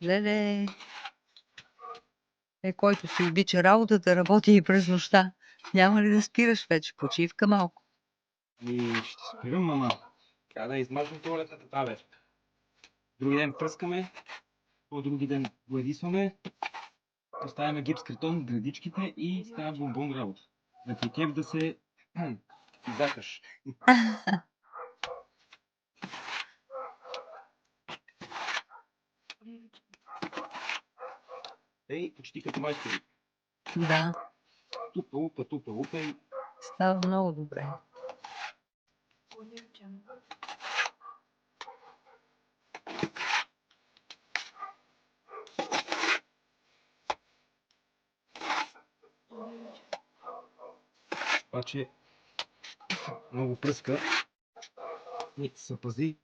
Леле! Който си обича работата, работи и през нощта. Няма ли да спираш вече? Почивка малко. Ще спирам, мама. Трябва да измажем туалетната табе. Други ден пръскаме, по-други ден гладисваме, поставяме гипс картон, градичките и става бомбон работа. Да ти кеф да се изахаш. Ей, почти като майстори. Да, Тупа, лупа и... става много добре. Обаче много пръска и се пази